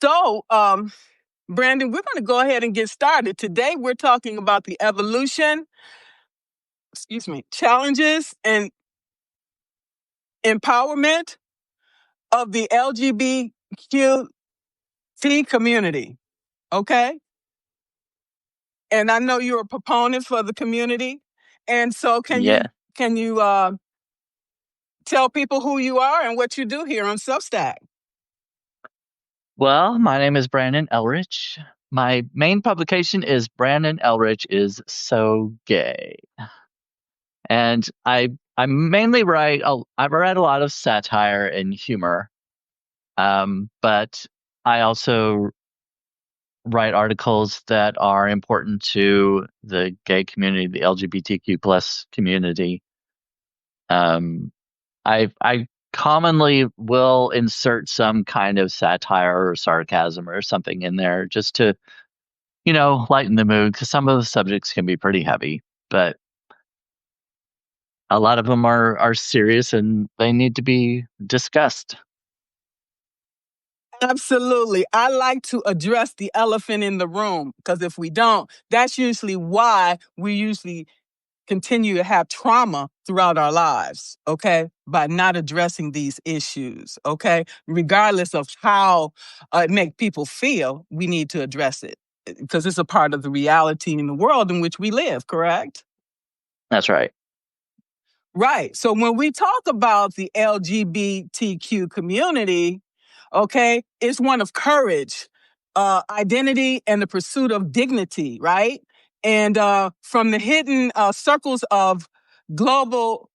So, Brandon, we're going to go ahead and get started. Today, we're talking about the evolution, challenges and empowerment of the LGBTQ community. Okay? And I know you're a proponent for the community. And so Yeah. can you tell people who you are and what you do here on Substack? Well, my name is Brandon Ellrich. My main publication is Brandon Ellrich is So Gay. And I mainly write I've read a lot of satire and humor. But I also write articles that are important to the gay community, the LGBTQ plus community. I commonly will insert some kind of satire or sarcasm or something in there just to, lighten the mood, because some of the subjects can be pretty heavy, but a lot of them are serious and they need to be discussed. Absolutely. I like to address the elephant in the room because if we don't, that's usually why we usually continue to have trauma throughout our lives, okay? By not addressing these issues, okay? Regardless of how it make people feel, we need to address it because it's a part of the reality in the world in which we live, correct? That's right. Right. So when we talk about the LGBTQ community, okay, it's one of courage, identity, and the pursuit of dignity, right? And from the hidden circles of global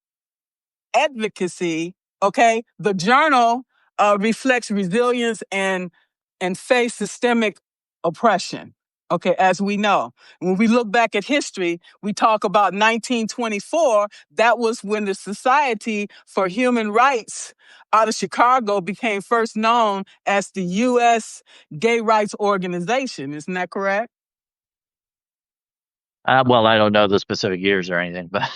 advocacy, okay, the journal reflects resilience and face systemic oppression. Okay, as we know, when we look back at history, we talk about 1924. That was when the Society for Human Rights out of Chicago became first known as the U.S. Gay Rights Organization. Isn't that correct? Well, I don't know the specific years or anything, but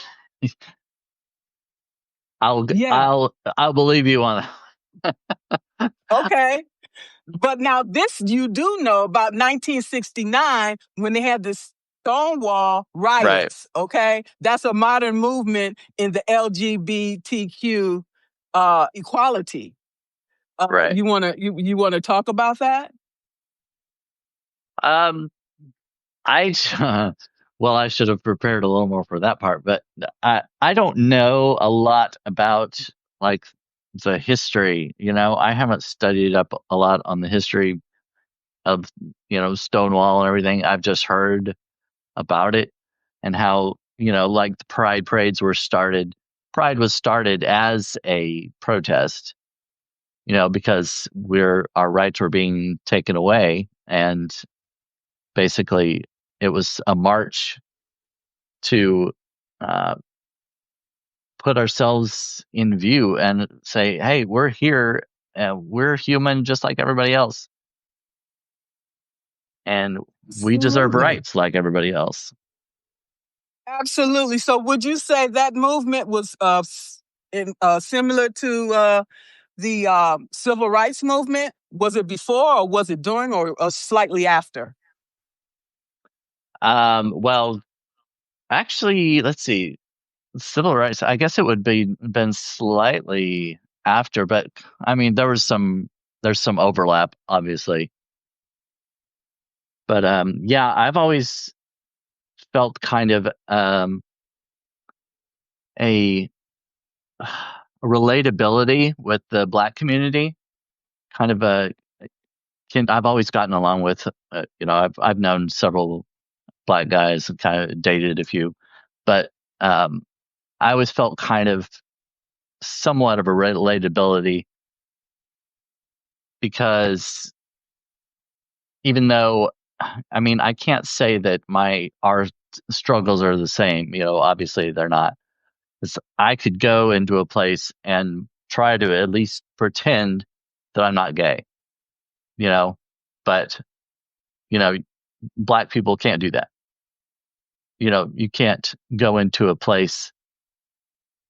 Yeah. I'll believe you on that. Okay. But now this you do know about 1969 when they had this Stonewall Right. riots, okay? That's a modern movement in the LGBTQ equality. Right. You wanna talk about that? Um, I well, I should have prepared a little more for that part, but I don't know a lot about like the history. I haven't studied up a lot on the history of Stonewall and everything. I've just heard about it and how like the Pride parades were started. Pride was started as a protest, because our rights were being taken away, and basically it was a march to uh, put ourselves in view and say, hey, we're here and we're human just like everybody else. And we deserve Absolutely. rights like everybody else. Absolutely. So would you say that movement was similar to the civil rights movement? Was it before or was it during or slightly after? Well, actually, let's see. Civil rights, I guess it would been slightly after, but I mean there's some overlap, obviously. But yeah, I've always felt kind of a relatability with the Black community. Kind of I've always gotten along with. I've known several Black guys and kind of dated a few, but I always felt kind of somewhat of a relatability because even though, I mean, I can't say that our struggles are the same. Obviously they're not. 'Cause I could go into a place and try to at least pretend that I'm not gay, you know, but you know, Black people can't do that. You can't go into a place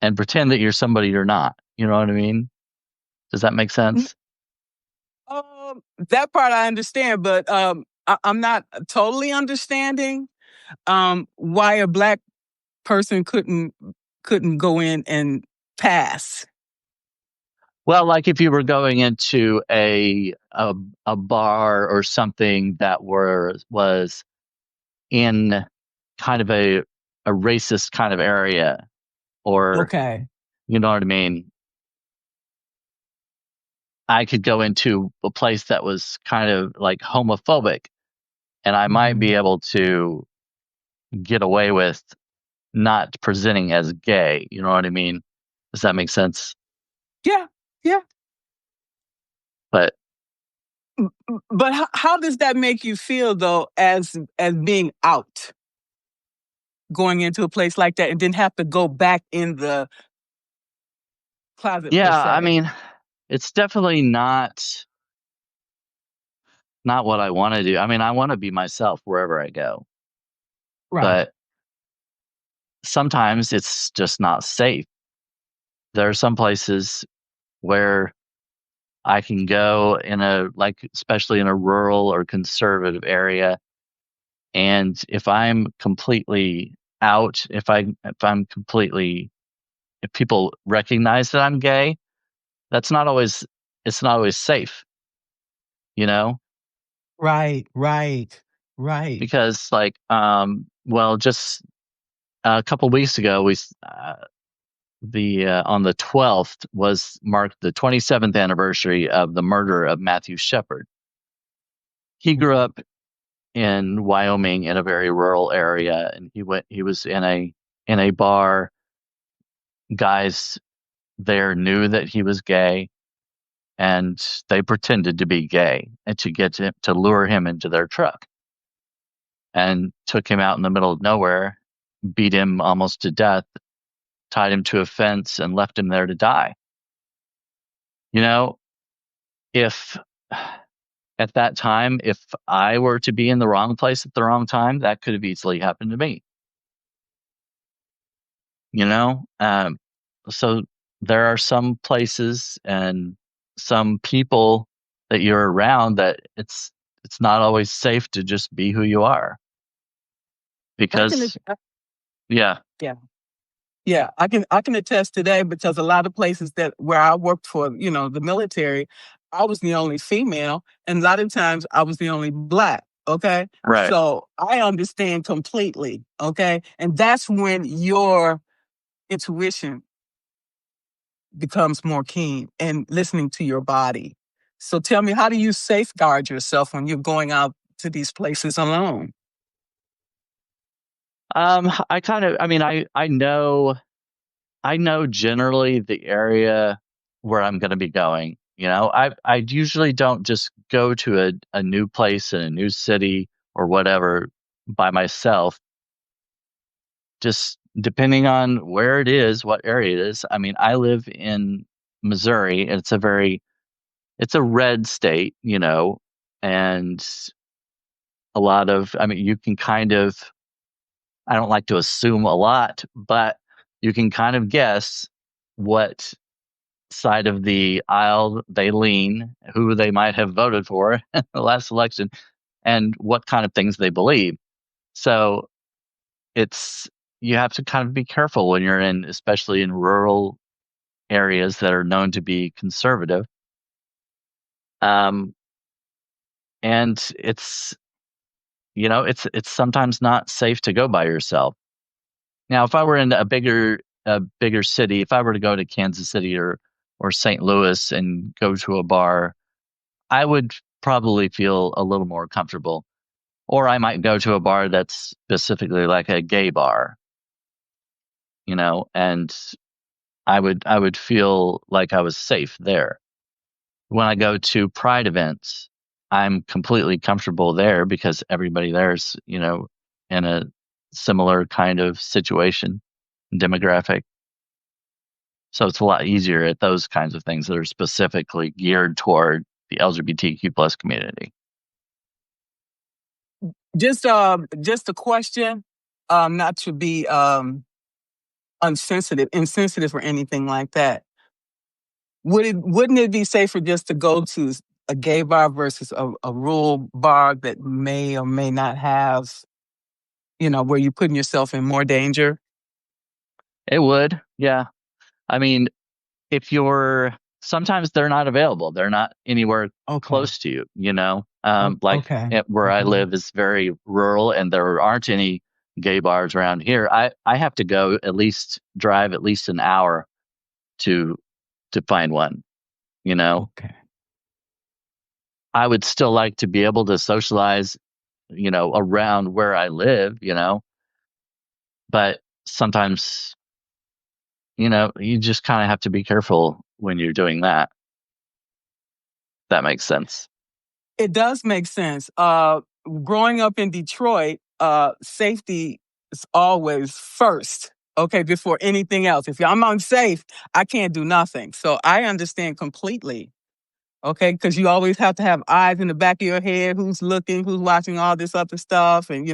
and pretend that you're somebody you're not. You know what I mean? Does that make sense? That part I understand, but I'm not totally understanding why a Black person couldn't go in and pass. Well, like if you were going into a bar or something that was in kind of a racist kind of area, or Okay. you know what I mean? I could go into a place that was kind of like homophobic, and I might be Mhm. able to get away with not presenting as gay. You know what I mean? Does that make sense? Yeah, yeah. But But how does that make you feel though, as being out, going into a place like that, and then have to go back in the closet per yeah, I se? mean, it's definitely not what I want to do. I mean, I want to be myself wherever I go, Right. but sometimes it's just not safe. There are some places where I can go in especially in a rural or conservative area. And if I'm completely out, if people recognize that I'm gay, that's not always, it's not always safe, you know? Right, right, right. Because well, just a couple weeks ago, on the 12th was marked the 27th anniversary of the murder of Matthew Shepard. He grew Mhm. up in Wyoming in a very rural area, and he was in a bar. Guys there knew that he was gay, and they pretended to be gay and to lure him into their truck, and took him out in the middle of nowhere, beat him almost to death, tied him to a fence, and left him there to die. You know, if at that time, if I were to be in the wrong place at the wrong time, that could have easily happened to me. You know, so there are some places and some people that you're around that it's not always safe to just be who you are, I can, because yeah, yeah, yeah. I can attest to that because a lot of places that where I worked for, the military, I was the only female, and a lot of times I was the only Black. Okay, right. so I understand completely. Okay, and that's when your intuition becomes more keen and listening to your body. So tell me, how do you safeguard yourself when you're going out to these places alone? I kind of, I mean, I know generally the area where I'm going to be going. You know, I usually don't just go to a new place in a new city or whatever by myself. Just depending on where it is, what area it is. I mean, I live in Missouri, and it's a red state, you know, and I mean, you can kind of, I don't like to assume a lot, but you can kind of guess what side of the aisle they lean, who they might have voted for in the last election, and what kind of things they believe. So it's, you have to kind of be careful when you're in, especially in rural areas that are known to be conservative. Um, and it's sometimes not safe to go by yourself. Now, if I were in a bigger city, if I were to go to Kansas City or St. Louis and go to a bar, I would probably feel a little more comfortable. Or I might go to a bar that's specifically like a gay bar, and I would feel like I was safe there. When I go to pride events, I'm completely comfortable there because everybody there's, in a similar kind of situation, demographic. So it's a lot easier at those kinds of things that are specifically geared toward the LGBTQ plus community. Just a question, not to be insensitive or anything like that. Wouldn't it be safer just to go to a gay bar versus a rural bar that may or may not have, where you're putting yourself in more danger? It would, yeah. I mean, if you're sometimes they're not available. They're not anywhere Okay. close to you, you know. Like Okay. where I Okay. live is very rural and there aren't any gay bars around here. I have to go at least drive at least an hour to find one, you know. Okay. I would still like to be able to socialize, around where I live, but sometimes, you just kind of have to be careful when you're doing that. That makes sense. It does make sense. Growing up in Detroit, safety is always first, okay, before anything else. If I'm unsafe, I can't do nothing. So I understand completely, okay, because you always have to have eyes in the back of your head, who's looking, who's watching all this other stuff, and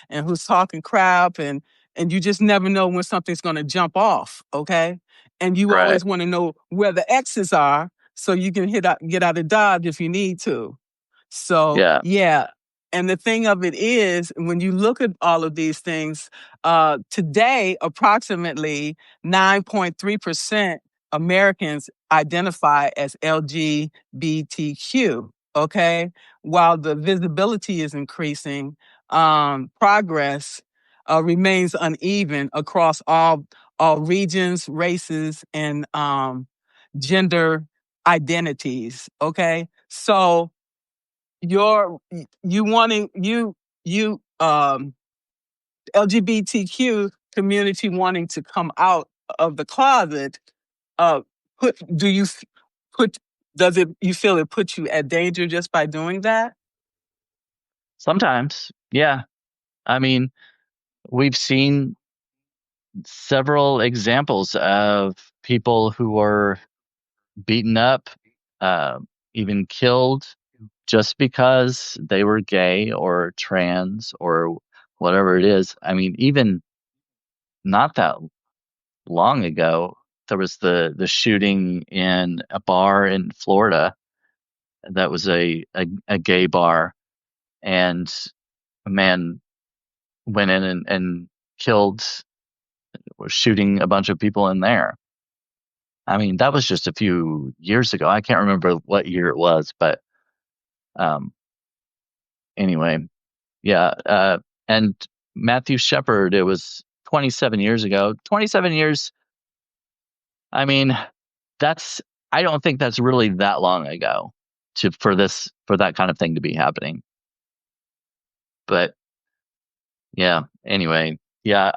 and who's talking crap, and you just never know when something's going to jump off, okay, and you Right. always want to know where the X's are so you can get out of Dodge if you need to. So, Yeah. yeah. And the thing of it is, when you look at all of these things, today, approximately 9.3% Americans identify as LGBTQ. Okay. While the visibility is increasing, progress remains uneven across all regions, races, and gender identities. Okay. So, your you wanting you LGBTQ community wanting to come out of the closet, uh put do you f- put does it you feel it puts you at danger just by doing that? Sometimes. Yeah. I mean, we've seen several examples of people who were beaten up, uh, even killed just because they were gay or trans or whatever it is. I mean, even not that long ago, there was the shooting in a bar in Florida that was a gay bar, and a man went in and killed, was shooting a bunch of people in there. I mean, that was just a few years ago. I can't remember what year it was, but um, anyway, yeah. And Matthew Shepard, it was 27 years ago. 27 years. I mean, that's. I don't think that's really that long ago for that kind of thing to be happening. But yeah. Anyway, yeah.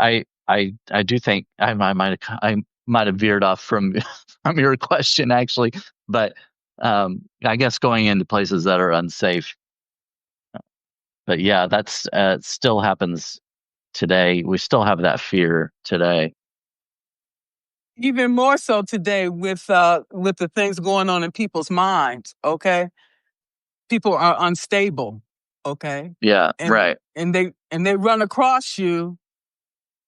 I do think I might have veered off from from your question actually, but I guess going into places that are unsafe. But yeah, that's still happens today. We still have that fear today. Even more so today with the things going on in people's minds, okay? People are unstable, okay? Yeah, And right, they run across you.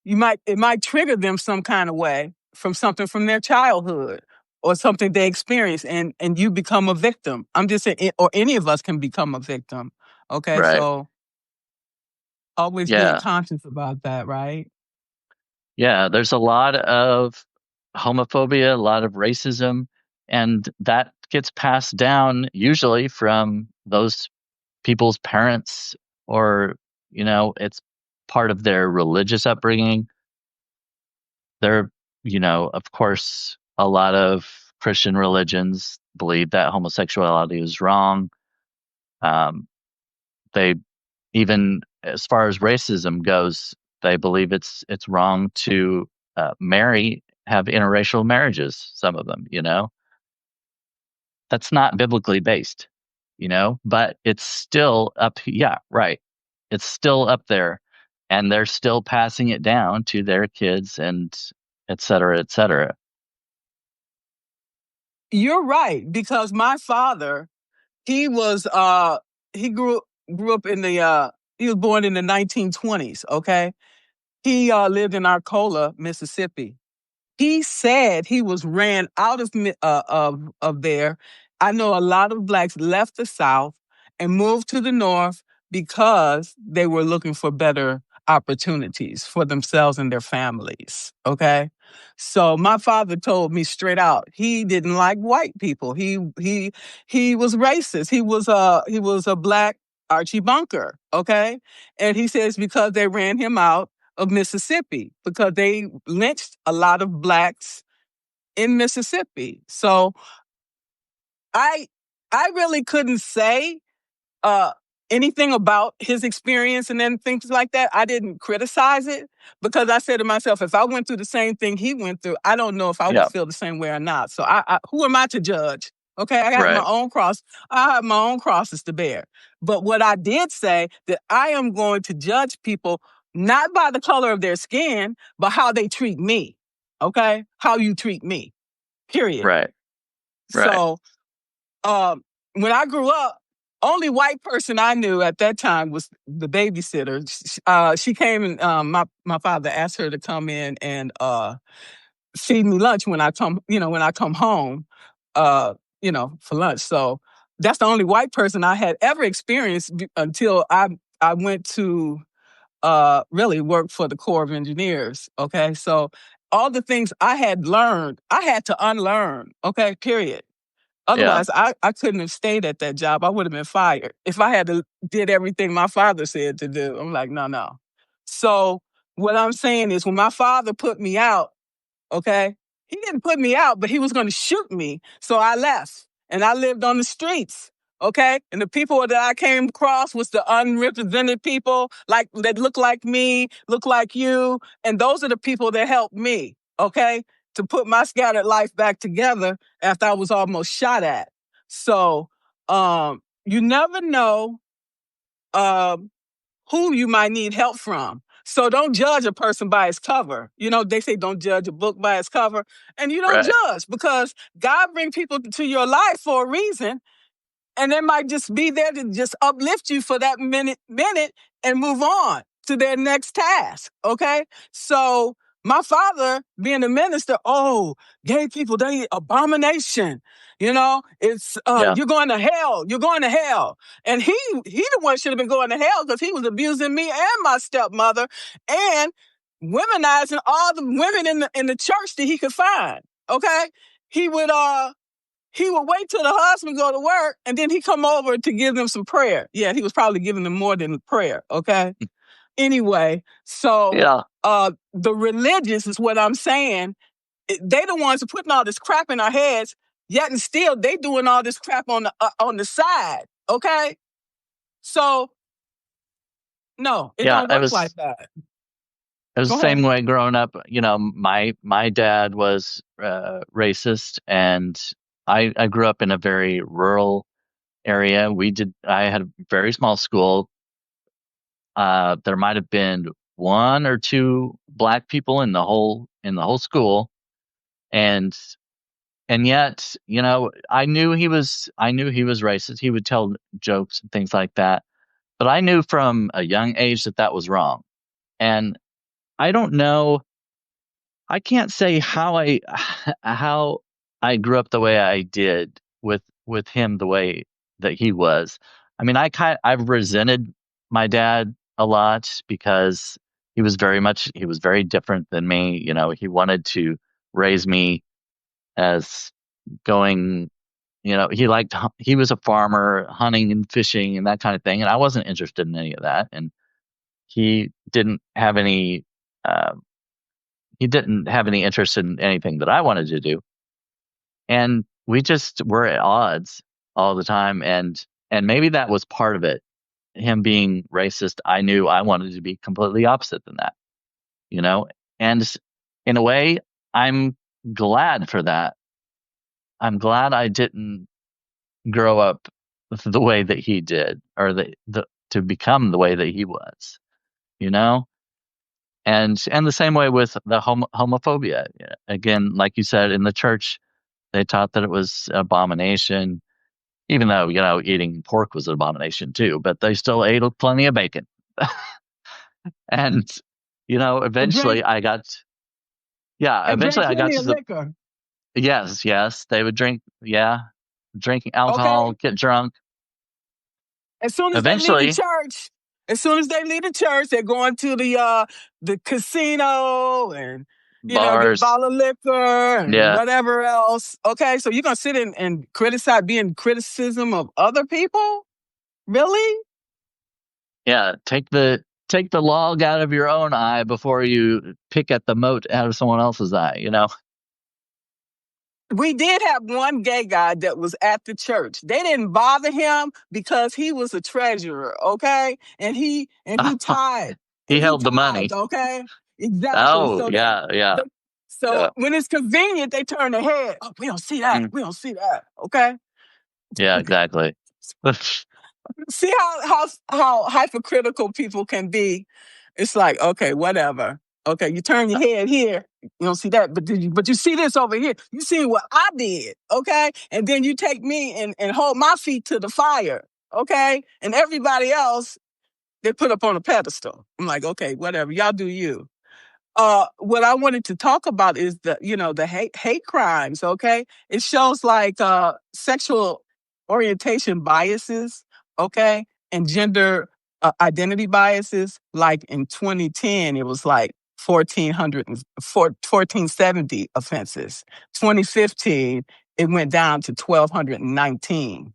It might trigger them some kind of way from something from their childhood or something they experienced, and you become a victim. I'm just saying, or any of us can become a victim. Okay, right. so always being Yeah, conscious about that, right? yeah. There's a lot of homophobia, a lot of racism, and that gets passed down usually from those people's parents, or it's part of their religious upbringing. There, of course, a lot of Christian religions believe that homosexuality is wrong. Um, they even, as far as racism goes, they believe it's wrong to have interracial marriages. Some of them, that's not biblically based, but it's still up. Yeah, right. It's still up there, and they're still passing it down to their kids and et cetera, et cetera. You're right, because my father, he was he grew up in the he was born in the 1920s, okay? He lived in Arcola, Mississippi. He said he was ran out of of there I know a lot of blacks left the South and moved to the North because they were looking for better opportunities for themselves and their families. Okay. So my father told me straight out, he didn't like white people. He was racist. He was a black Archie Bunker. Okay. And he says because they ran him out of Mississippi because they lynched a lot of blacks in Mississippi. So I I really couldn't say uh anything about his experience and then things like that. I didn't criticize it because I said to myself, if I went through the same thing he went through, I don't know if I would Yeah. feel the same way or not. So who am I to judge? Okay, I got my Right. own cross. I have my own crosses to bear. But what I did say that I am going to judge people not by the color of their skin, but how they treat me. Okay, how you treat me. Period. Right. Right. So um, when I grew up, only white person I knew at that time was the babysitter. She came and my father asked her to come in and feed me lunch when I come home, uh, for lunch. So that's the only white person I had ever experienced until I went to really work for the Corps of Engineers. Okay, so all the things I had learned, I had to unlearn. Okay, period. Yeah. Otherwise, I couldn't have stayed at that job. I would have been fired if I had to did everything my father said to do. I'm like, no, no. So what I'm saying is, when my father put me out, okay, he didn't put me out, but he was going to shoot me. So I left and I lived on the streets. Okay, and the people that I came across was the unrepresented people, like that look like me, look like you, and those are the people that helped me. Okay, to put my scattered life back together after I was almost shot at. So you never know um, who you might need help from. So don't judge a person by its cover. They say don't judge a book by its cover. And you don't Right. judge because God bring people to your life for a reason. And they might just be there to just uplift you for that minute and move on to their next task. Okay. So my father, being a minister, gay people, they abomination. It's Yeah. you're going to hell. You're going to hell. And he the one should have been going to hell because he was abusing me and my stepmother and womenizing all the women in the church that he could find. Okay. He would he would wait till the husband go to work and then he come over to give them some prayer. Yeah, he was probably giving them more than prayer. Okay. Anyway, so Yeah. the religious is what I'm saying. They the ones who putting all this crap in our heads, yet and still they doing all this crap on the side. Okay. So no, it Yeah. don't work like that. It was the Go ahead. same way growing up. My dad was racist, and I grew up in a very rural area. I had a very small school. There might have been one or two black people in the whole school, and yet, I knew he was racist. He would tell jokes and things like that, but I knew from a young age that that was wrong. And I don't know. I can't say how I grew up the way I did with him the way that he was. I mean, I've resented my dad a lot because he was very different than me. He wanted to raise me as going, he was a farmer, hunting and fishing and that kind of thing, and I wasn't interested in any of that. And he didn't have any uh, he didn't have any interest in anything that I wanted to do. And we just were at odds all the time. And maybe that was part of it. Him being racist, I knew I wanted to be completely opposite than that, you know? And in a way, I'm glad for that. I'm glad I didn't grow up the way that he did, or to become the way that he was, you know? And the same way with the homophobia. Again, like you said, in the church, they taught that it was an abomination, even though, eating pork was an abomination too, but they still ate plenty of bacon. And, And drink yeah, and eventually drink I got plenty to of the, liquor. yes, yes, they would drink. Yeah. drinking Okay? alcohol, get drunk. As soon as they leave the Eventually, church, they're going to the casino and get a bars. bottle of liquor and Yeah, whatever else. Okay, so you're gonna sit and criticize, be in criticism of other people? Really? yeah. Take the log out of your own eye before you pick at the mote out of someone else's eye. You know. We did have one gay guy that was at the church. They didn't bother him because he was a treasurer, okay? And he tithed. He And he held the money. tithed, okay? Exactly. Oh, yeah, yeah, They, so yeah. when it's convenient, they turn their head. Oh, we don't see that. Mm, We don't see that. Okay. yeah, exactly. See how hypocritical people can be. It's like, okay, whatever. Okay, you turn your head here, you don't see that, but you see this over here. You see what I did, okay? And then you take me and hold my feet to the fire, okay? And everybody else, they put up on a pedestal. I'm like, okay, whatever, y'all do you. What I wanted to talk about is the hate crimes. Okay, it shows like sexual orientation biases. Okay, and gender identity biases. Like in 2010, it was like 1,470 offenses. 2015, it went down to 1,219.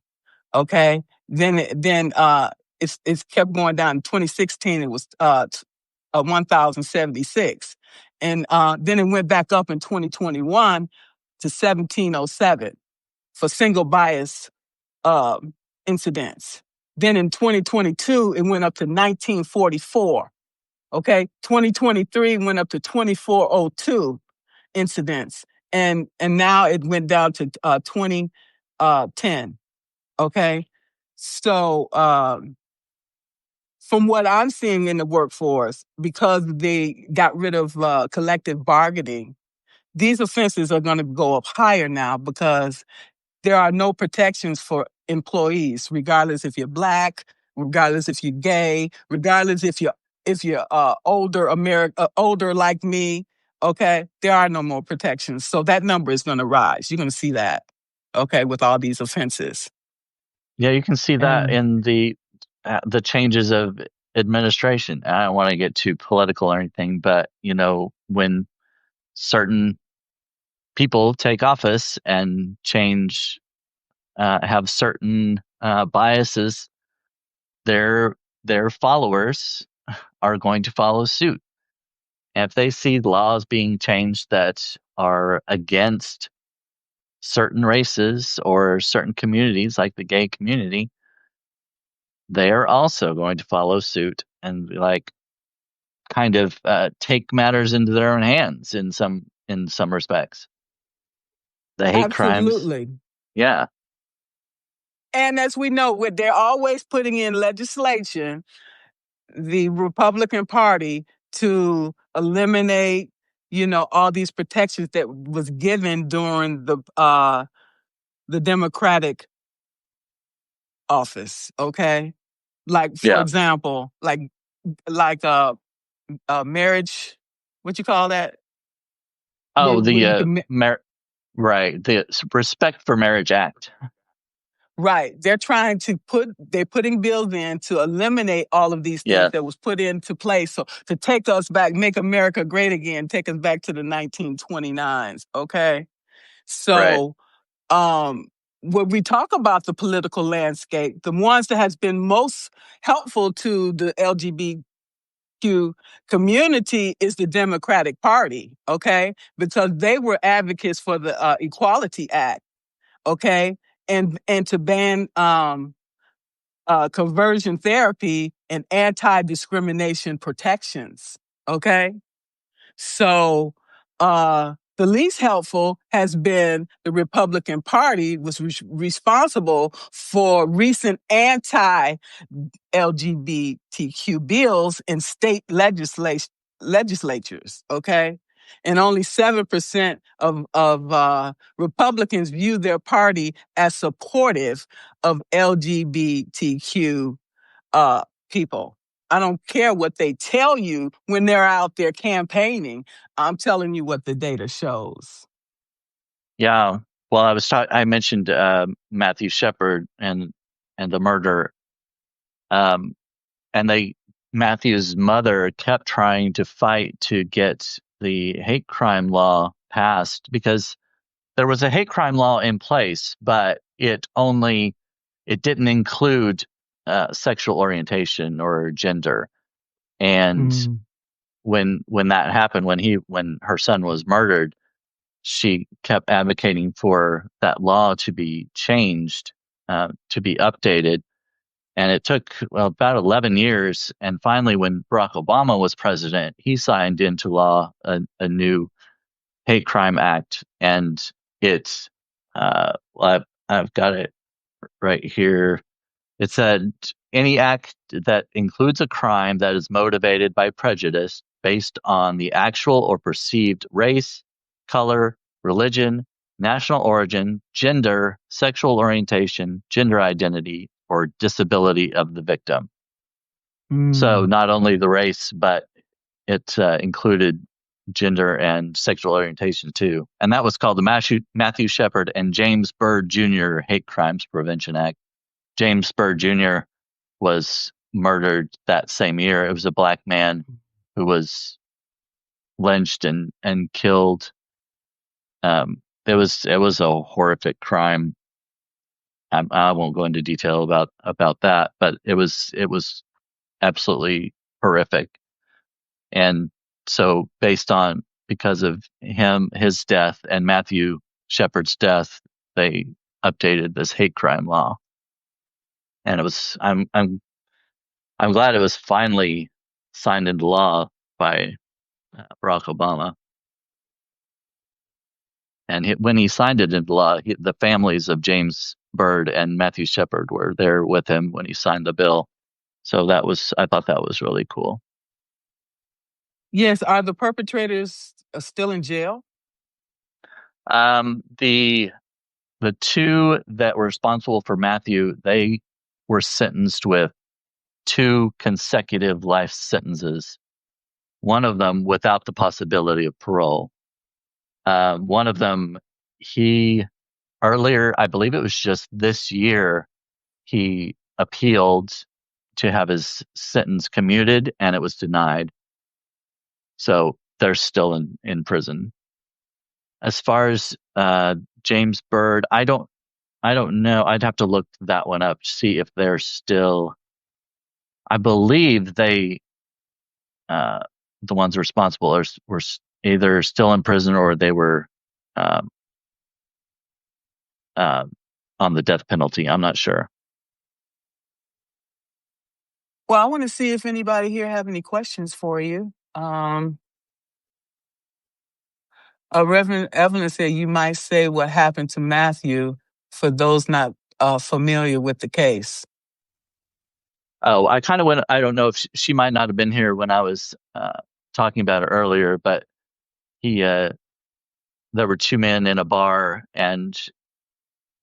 Okay, it's kept going down. In 2016, it was 1,076. And then it went back up in 2021 to 1,707 for single bias incidents. Then in 2022, it went up to 1944. Okay. 2023 went up to 2,402 incidents. And now it went down to 2010. Okay. So, from what I'm seeing in the workforce, because they got rid of collective bargaining, these offenses are going to go up higher now because there are no protections for employees, regardless if you're black, regardless if you're gay, regardless if you're older like me. Okay, there are no more protections, so that number is going to rise. You're going to see that. Okay, with all these offenses. Yeah, you can see that And in the changes of administration. I don't want to get too political or anything, but when certain people take office and have certain biases, their followers are going to follow suit. And if they see laws being changed that are against certain races or certain communities, like the gay community, they are also going to follow suit and like kind of take matters into their own hands in some respects. The hate crimes, absolutely. yeah, And as we know, they're always putting in legislation, the Republican Party, to eliminate, all these protections that was given during the Democratic office. Okay, like for yeah. example, like marriage. What you call that? Oh, Where the you can. right, the Respect for Marriage Act. Right. They're putting bills in to eliminate all of these things Yeah, that was put into place. So to take us back, make America great again, take us back to the 1929s. Okay. right. So, when we talk about the political landscape, the ones that has been most helpful to the LGBTQ community is the Democratic Party. Okay. Because they were advocates for the Equality Act. Okay. And to ban conversion therapy and anti-discrimination protections. Okay, so the least helpful has been the Republican Party was responsible for recent anti-LGBTQ bills in state legislatures. Okay. And only 7% of Republicans view their party as supportive of LGBTQ uh, people. I don't care what they tell you when they're out there campaigning. I'm telling you what the data shows. Yeah. Well, I mentioned Matthew Shepard and the murder. Um, and Matthew's mother kept trying to fight to get the hate crime law passed because there was a hate crime law in place, but it didn't include sexual orientation or gender. And Mm, when that happened, when her son was murdered, she kept advocating for that law to be changed, to be updated. And it took, well, about 11 years. And finally, when Barack Obama was president, he signed into law a new hate crime act. And it's, I've got it right here. It said any act that includes a crime that is motivated by prejudice based on the actual or perceived race, color, religion, national origin, gender, sexual orientation, gender identity, or disability of the victim. So mm, not only the race, but it included gender and sexual orientation too. And that was called the Matthew Shepard and James Byrd Jr. Hate Crimes Prevention Act. James Byrd Jr. was murdered that same year. It was a black man who was lynched and killed. It was a horrific crime. I won't go into detail about that, but it was absolutely horrific. And so, because of his death, and Matthew Shepard's death, they updated this hate crime law. And it was I'm glad it was finally signed into law by Barack Obama. And when he signed it into law, the families of James Byrd and Matthew Shepard were there with him when he signed the bill. So I thought that was really cool. yes, are the perpetrators still in jail? The two that were responsible for Matthew, they were sentenced with 2 consecutive life sentences. One of them without the possibility of parole. One of them, he earlier, I believe it was just this year, he appealed to have his sentence commuted, and it was denied. So they're still in prison. As far as James Byrd, I don't know. I'd have to look that one up to see if they're still. I believe uh, the ones responsible were either still in prison or they were um, uh, on the death penalty. I'm not sure. Well, I want to see if anybody here have any questions for you. Reverend Evelyn said you might say what happened to Matthew for those not familiar with the case. Oh, I kind of went. I don't know if she might not have been here when I was talking about it earlier, but he there were 2 men in a bar, and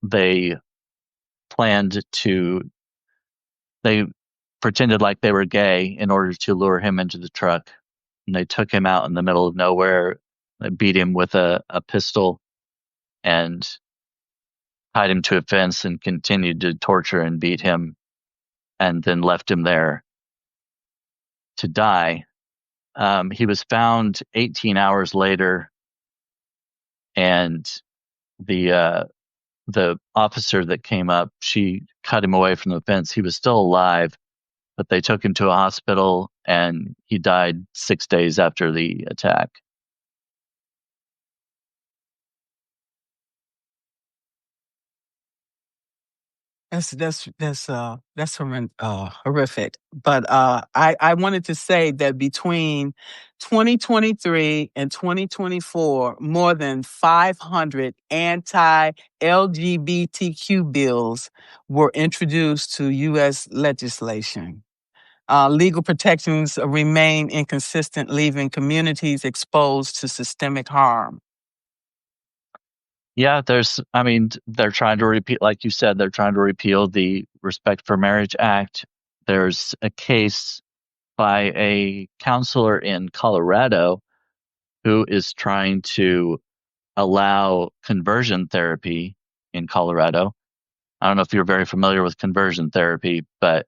they planned to they pretended like they were gay in order to lure him into the truck. And they took him out in the middle of nowhere. They beat him with a pistol and tied him to a fence and continued to torture and beat him, and then left him there to die. He was found 18 hours later, and the the officer that came up, she cut him away from the fence. He was still alive, but they took him to a hospital, and he died 6 days after the attack. That's horrific. But I wanted to say that between 2023 and 2024, more than 500 anti-LGBTQ bills were introduced to U.S. legislation. Legal protections remain inconsistent, leaving communities exposed to systemic harm. Yeah, I mean, they're trying to repeal, like you said, they're trying to repeal the Respect for Marriage Act. There's a case by a counselor in Colorado who is trying to allow conversion therapy in Colorado. I don't know if you're very familiar with conversion therapy, but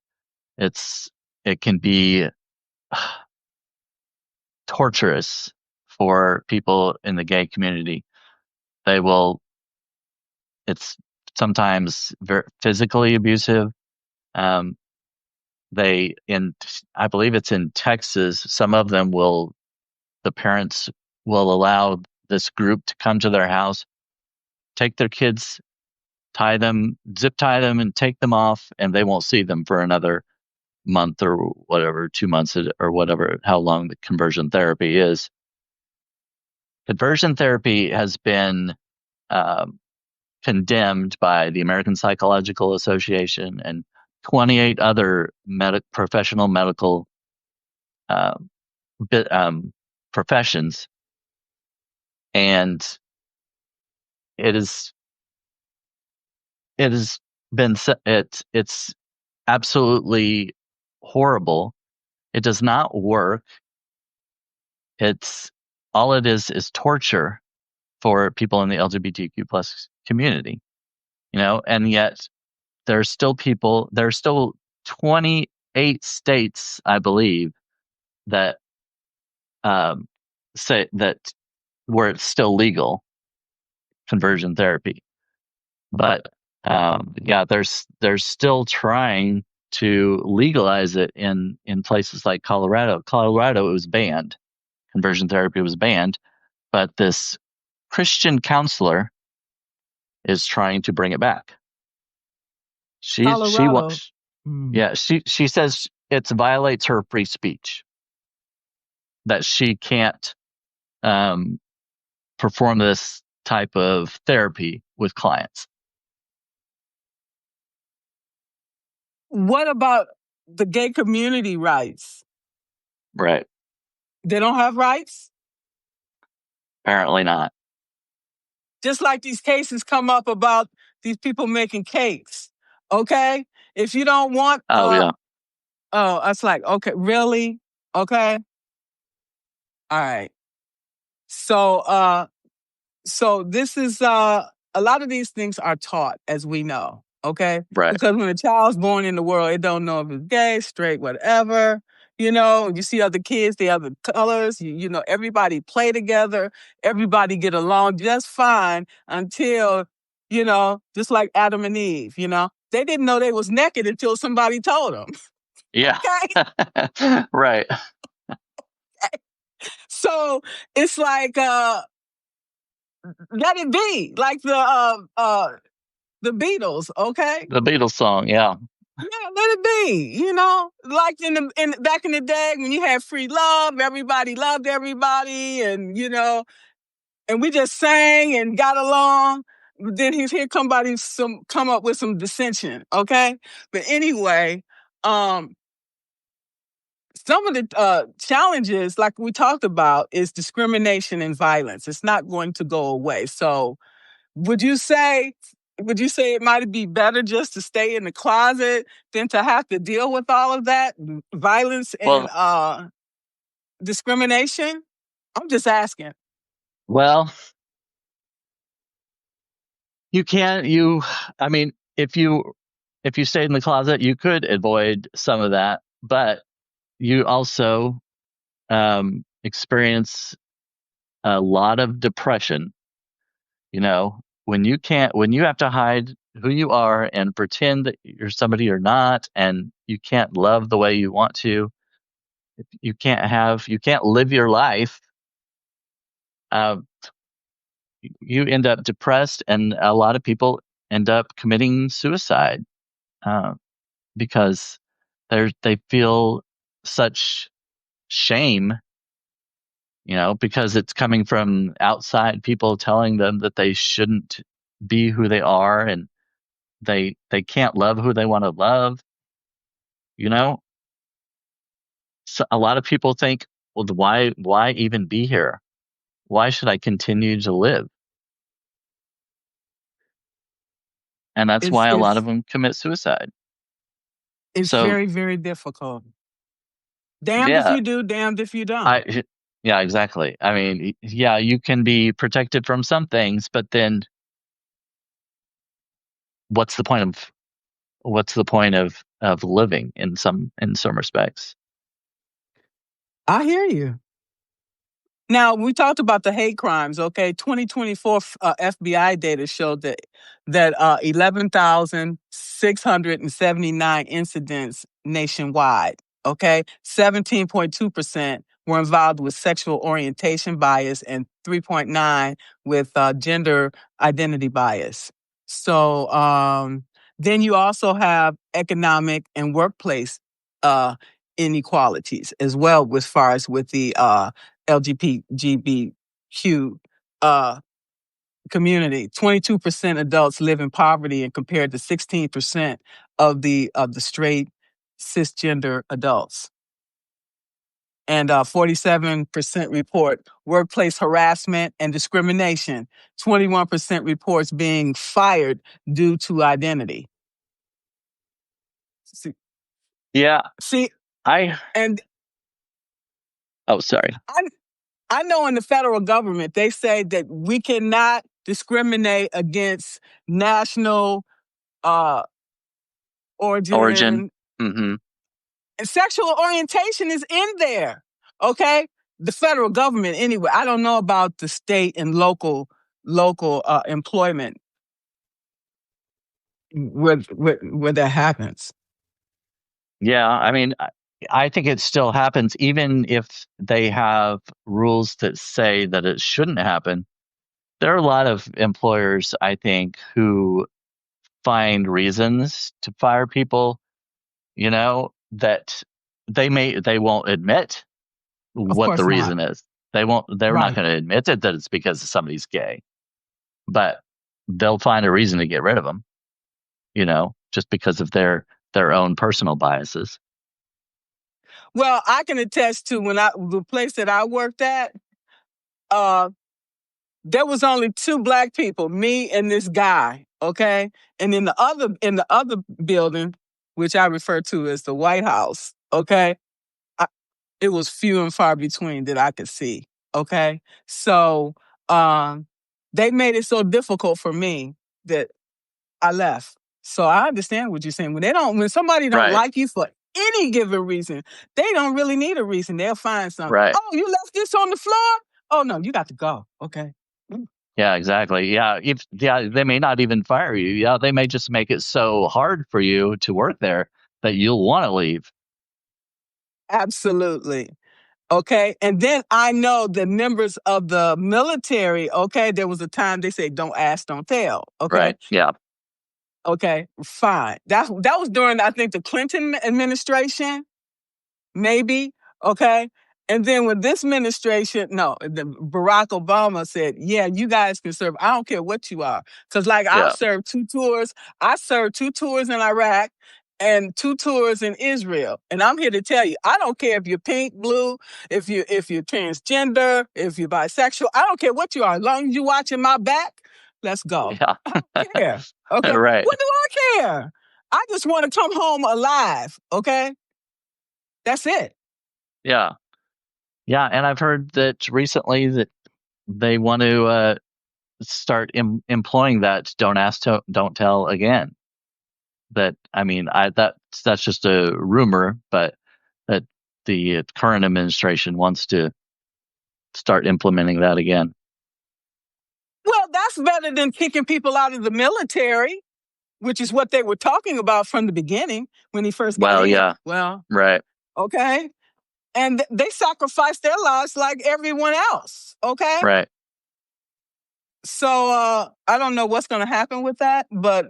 it can be torturous for people in the gay community. They will, it's sometimes very physically abusive. Um, I believe it's in Texas, some of them the parents will allow this group to come to their house, take their kids, zip tie them and take them off, and they won't see them for another month or whatever, 2 months or whatever, how long the conversion therapy is. Conversion therapy has been um, condemned by the American Psychological Association and 28 other professional medical uh, professions, and it is it has been it's absolutely horrible. It does not work. It's all it is torture for people in the LGBTQ plus community, and yet there's still 28 states, I believe, that um, say that where it's still legal conversion therapy. But yeah, they're still trying to legalize it in places like Colorado. Colorado, it was banned. Conversion therapy was banned, but this Christian counselor is trying to bring it back. She Colorado. wants, yeah, she says it violates her free speech, that she can't um, perform this type of therapy with clients. What about the gay community rights? Right. They don't have rights? Apparently not. Just like these cases come up about these people making cakes. Okay? If you don't want Oh, yeah. oh, it's like, okay, really? Okay. All right. So this is a lot of these things are taught, as we know, okay? Right. Because when a child's born in the world, it don't know if it's gay, straight, whatever. You see other kids, they other colors, everybody play together, everybody get along just fine until, just like Adam and Eve, they didn't know they was naked until somebody told them. Yeah. Okay? Right. So it's like let it be. Like the Beatles, okay? The Beatles song, yeah. Yeah, let it be. Like in back in the day when you had free love, everybody loved everybody, and we just sang and got along. Then here come up with some dissension, okay? But anyway, some of the challenges, like we talked about, is discrimination and violence. It's not going to go away. So would you say it might be better just to stay in the closet than to have to deal with all of that violence and Well, discrimination? I'm just asking. well, I mean, if you stayed in the closet, you could avoid some of that, but you also experience a lot of depression, when you have to hide who you are and pretend that you're somebody you're not, and you can't love the way you want to. You can't live your life. Uh, you end up depressed, and a lot of people end up committing suicide uh, because they feel such shame, because it's coming from outside people telling them that they shouldn't be who they are, and they can't love who they want to love. You know, so a lot of people think, well, why even be here? Why should I continue to live? And that's It's why a lot it's of them commit suicide. it's So very, very difficult. Damned if yeah, you do, damned if you I don't. Yeah, exactly. I mean, yeah, you can be protected from some things, but then what's the point of what's the point of living in some respects? I hear you. Now, we talked about the hate crimes, okay? 2024 FBI data showed that 11,679 incidents nationwide, okay? 17.2% were involved with sexual orientation bias and 3.9 with gender identity bias. So, then you also have economic and workplace uh, inequalities as well, as far as with the LGBTQ uh, community. 22% adults live in poverty, and compared to 16% of the straight cisgender adults. And 47% report workplace harassment and discrimination. 21% reports being fired due to identity. See, Yeah, see, I and oh, sorry. I I know in the federal government, they say that we cannot discriminate against national uh, Origin. origin. Hmm. And sexual orientation is in there. Okay, the federal government anyway. I don't know about the state and local employment where that happens. Yeah, I mean, I think it still happens, even if they have rules that say that it shouldn't happen. There are a lot of employers, I think, who find reasons to fire people, that they won't admit Of what the course not. reason is. They're not Right. going to admit it that it's because somebody's gay, but they'll find a reason to get rid of them, just because of their own personal biases. Well, I can attest to the place that I worked at. Uh, there was only two black people, me and this guy, okay? And in the other building, which I refer to as the White House, okay? I, it was few and far between that I could see, okay? So, um they made it so difficult for me that I left. So I understand what you're saying. When somebody don't Right, like you for any given reason, they don't really need a reason. They'll find something. right. Oh, you left this on the floor? Oh no, you got to go. Okay. Yeah, exactly. Yeah, they may not even fire you. Yeah, they may just make it so hard for you to work there that you'll want to leave. Absolutely. Okay. And then I know the members of the military, okay, there was a time they say, don't ask, don't tell. Okay. Right. Yeah. Okay. Fine. That was during, I think, the Clinton administration, maybe. Okay. And then with this administration, no, Barack Obama said, yeah, you guys can serve. I don't care what you are. Because, like, I've Yeah. served two tours. I served two tours in Iraq and two tours in Israel. And I'm here to tell you, I don't care if you're pink, blue, if you're transgender, if you're bisexual. I don't care what you are. As long as you're watching my back, let's go. Yeah. I don't care. Okay. Right. What do I care? I just want to come home alive. Okay. That's it. Yeah. Yeah, and I've heard that recently that they want to start employing that "don't ask, don't tell" again. That I mean, that's just a rumor, but that the current administration wants to start implementing that again. Well, that's better than kicking people out of the military, which is what they were talking about from the beginning when he first got Well, in. yeah, Well, right, okay. And they sacrificed their lives like everyone else. Okay. right. So I don't know what's going to happen with that, but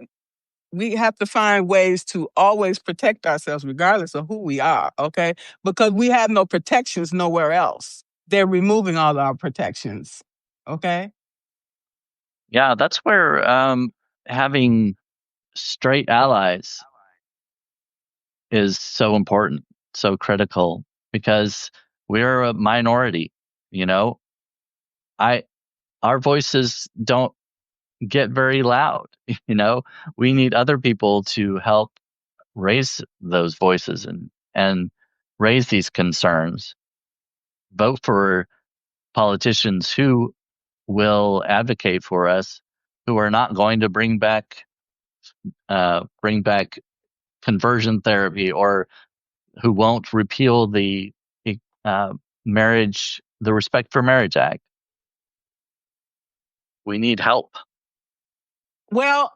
we have to find ways to always protect ourselves, regardless of who we are. Okay. Because we have no protections nowhere else. They're removing all our protections. Okay. Yeah, that's where having straight allies is so important, so critical, because we're a minority. You know, I our voices don't get very loud. You know, we need other people to help raise those voices and raise these concerns. Vote for politicians who will advocate for us, who are not going to bring back conversion therapy, or who won't repeal the uh, the Respect for Marriage Act. We need help. Well,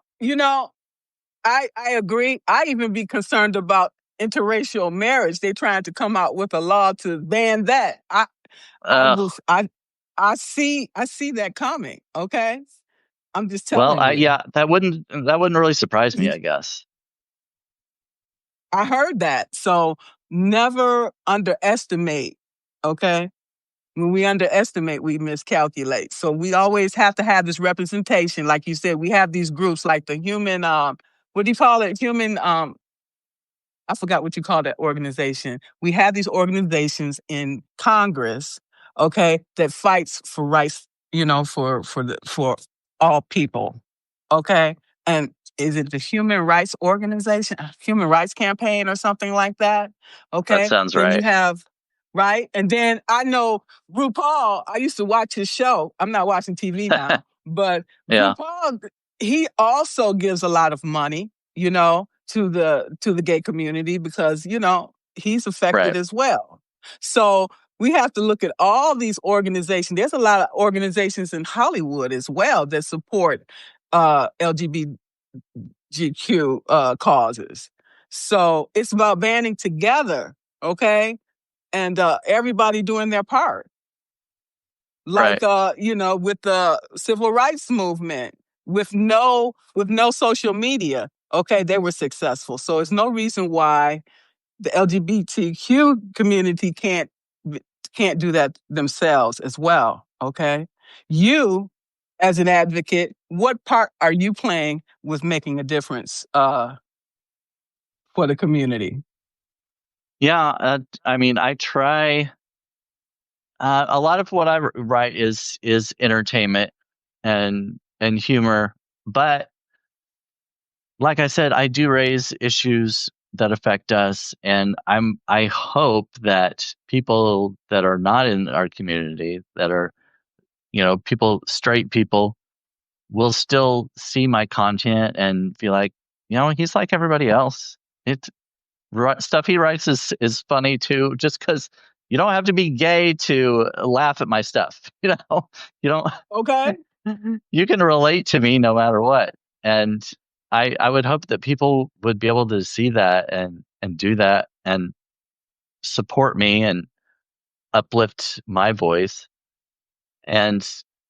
I agree. I even be concerned about interracial marriage. They're trying to come out with a law to ban that. I Uh, will I see that coming. Okay. I'm just well, telling you. yeah, that wouldn't really surprise me, I guess. I heard that. So never underestimate. Okay. When we underestimate, we miscalculate. So we always have to have this representation. Like you said, we have these groups like the human, what do you call it? Human, I forgot what you call that organization. We have these organizations in Congress, okay, that fights for rights, for all people, okay. And is it the Human Rights Organization, Human Rights Campaign, or something like that? That Okay. sounds Then you right. have right, and then I know RuPaul. I used to watch his show. I'm not watching TV now, but Yeah, RuPaul, he also gives a lot of money, to the gay community because, he's affected right, as well. So we have to look at all these organizations. There's a lot of organizations in Hollywood as well that support LGBTQ causes. So it's about banding together, okay, and everybody doing their part. Like, right, with the civil rights movement, with no social media, okay, they were successful. So it's no reason why the LGBTQ community can't do that themselves as well. Okay, you, as an advocate, what part are you playing with making a difference for the community? yeah. I mean, I try. A lot of what I write is entertainment and humor, but like I said, I do raise issues that affect us, and I hope that people that are not in our community, that are straight people, will still see my content and feel like, he's like everybody else. It Stuff he writes is funny too, just because you don't have to be gay to laugh at my stuff. You don't. Okay. You can relate to me no matter what, and I would hope that people would be able to see that and do that and support me and uplift my voice. And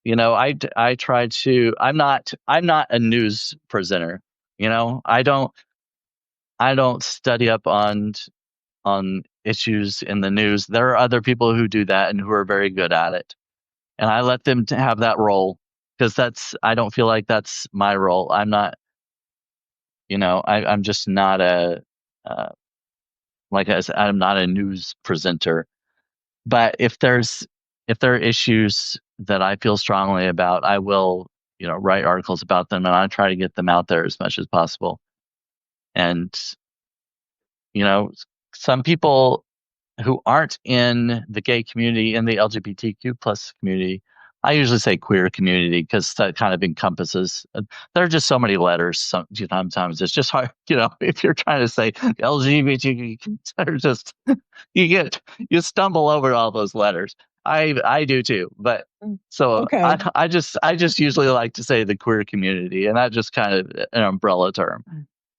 I try to. I'm not a news presenter. I don't study up on issues in the news. There are other people who do that and who are very good at it. And I let them to have that role because I don't feel like that's my role. I'm not, I'm just not uh, like I said, I'm not a news presenter. But if there are issues that I feel strongly about, I will, write articles about them, and I try to get them out there as much as possible. And, you know, some people who aren't in the gay community, in the LGBTQ plus community. I usually say queer community because that kind of encompasses. There are just so many letters. Sometimes it's just hard. If you're trying to say LGBTQ, they're just you stumble over all those letters. I do too, but so Okay. I just usually like to say the queer community, and that just kind of an umbrella term.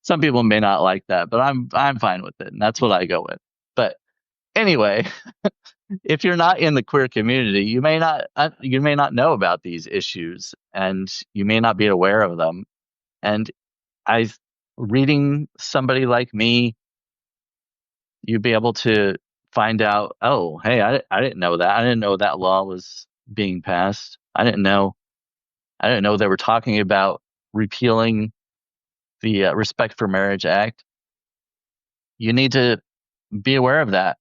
Some people may not like that, but I'm fine with it, and that's what I go with. But anyway, if you're not in the queer community, you may not know about these issues, and you may not be aware of them. And I, reading somebody like me, you'd be able to find out, oh, hey, I didn't know that. I didn't know that law was being passed. I didn't know they were talking about repealing the Respect for Marriage Act. You need to be aware of that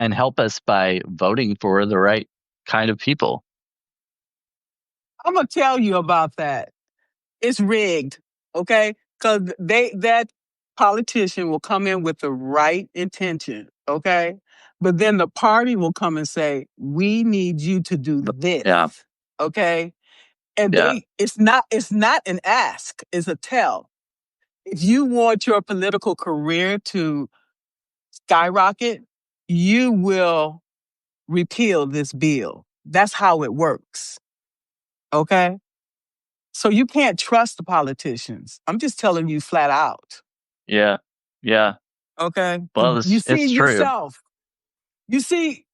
and help us by voting for the right kind of people. I'm gonna tell you about that. It's rigged, okay? Because that politician will come in with the right intention, Okay. But then the party will come and say, we need you to do this. Yeah. Okay. And Yeah. it's not an ask, it's a tell. If you want your political career to skyrocket, you will repeal this bill. That's how it works. Okay. So you can't trust the politicians. I'm just telling you flat out. Yeah. Yeah. Okay. Well, You see it's true. yourself. You see,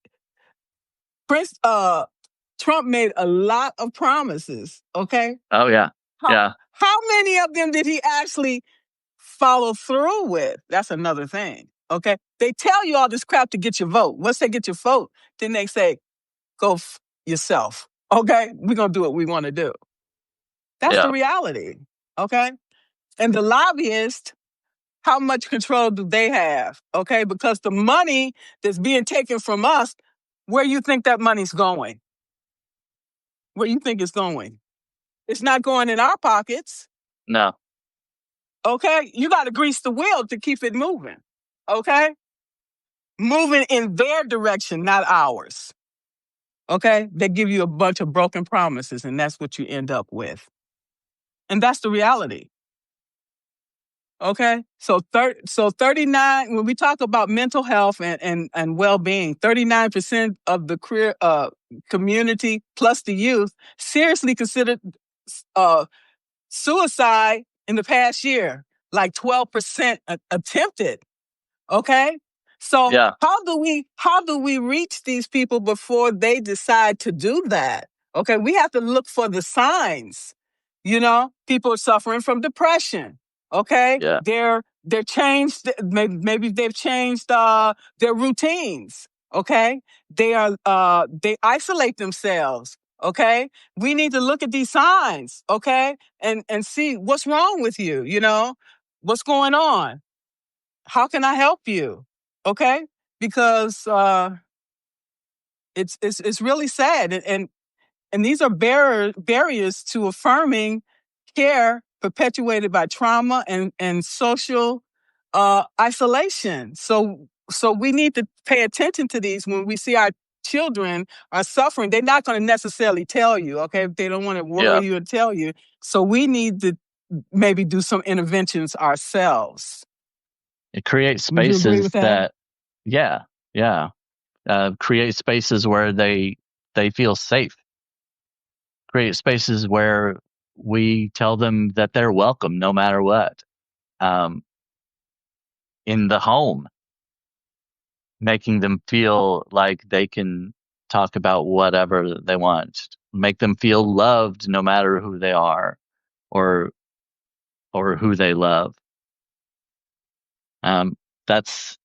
Prince Trump made a lot of promises. Okay. Oh yeah. How Yeah. how many of them did he actually follow through with? That's another thing. Okay. They tell you all this crap to get your vote. Once they get your vote, then they say, go yourself. Okay. We're going to do what we want to do. That's the Yeah. reality. Okay. And the lobbyists, how much control do they have? Okay. Because the money that's being taken from us, where you think that money's going? Where you think it's going? It's not going in our pockets. No. Okay. You got to grease the wheel to keep it moving. Okay. Moving in their direction, not ours. Okay. They give you a bunch of broken promises, and that's what you end up with. And that's the reality. Okay. So 39, when we talk about mental health and well-being, 39% of the career community plus the youth seriously considered uh, suicide in the past year, like 12% attempted. Okay. So Yeah. how do we reach these people before they decide to do that? Okay. We have to look for the signs. People are suffering from depression. Okay. Yeah. They're changed. Maybe they've changed their routines. Okay. They isolate themselves. Okay. We need to look at these signs. Okay. And see what's wrong with you. What's going on. How can I help you? Okay. Because it's really sad. And these are barriers to affirming care perpetuated by trauma and social isolation. So we need to pay attention to these when we see our children are suffering. They're not going to necessarily tell you, okay? They don't want to Yeah. worry you and tell you. So we need to maybe do some interventions ourselves. It creates Would you agree with spaces that? that, yeah, yeah, create spaces where they feel safe. Create spaces where we tell them that they're welcome no matter what. Um, in the home, making them feel like they can talk about whatever they want. Make them feel loved no matter who they are or who they love. Um, that's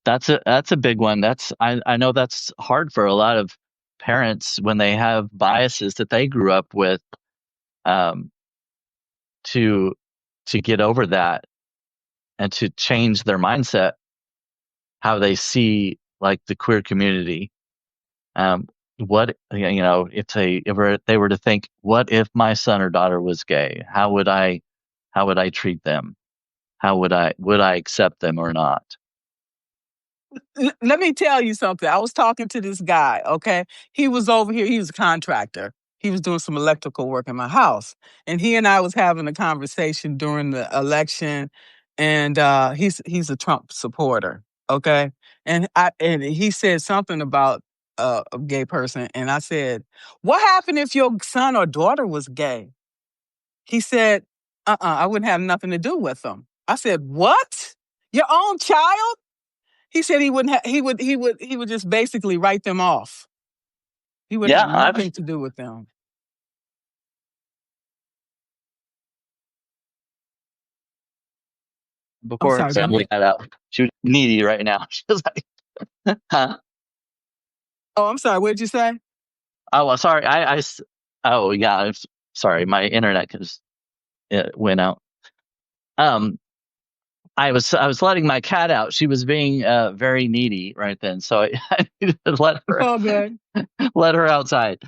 that's a big one. I know that's hard for a lot of parents when they have biases that they grew up with, um, to get over that and to change their mindset, how they see like the queer community. What if they were to think, what if my son or daughter was gay? How would I treat them? How would I accept them or not? Let me tell you something. I was talking to this guy, okay? He was over here. He was a contractor. He was doing some electrical work in my house. And he and I was having a conversation during the election. And he's a Trump supporter, okay? And he said something about a gay person. And I said, what happened if your son or daughter was gay? He said, I wouldn't have nothing to do with them. I said, what? Your own child? He said he wouldn't. He would just basically write them off. He would Yeah, have nothing to do with them. I'm before sorry. Go assembling ahead. that out. She was needy right now. She was like, huh? Oh, I'm sorry. What did you say? Oh, well, sorry. Oh, yeah. Sorry. My internet just it went out. Um, I was letting my cat out. She was being very needy right then, so I needed to let It's her all good. outside.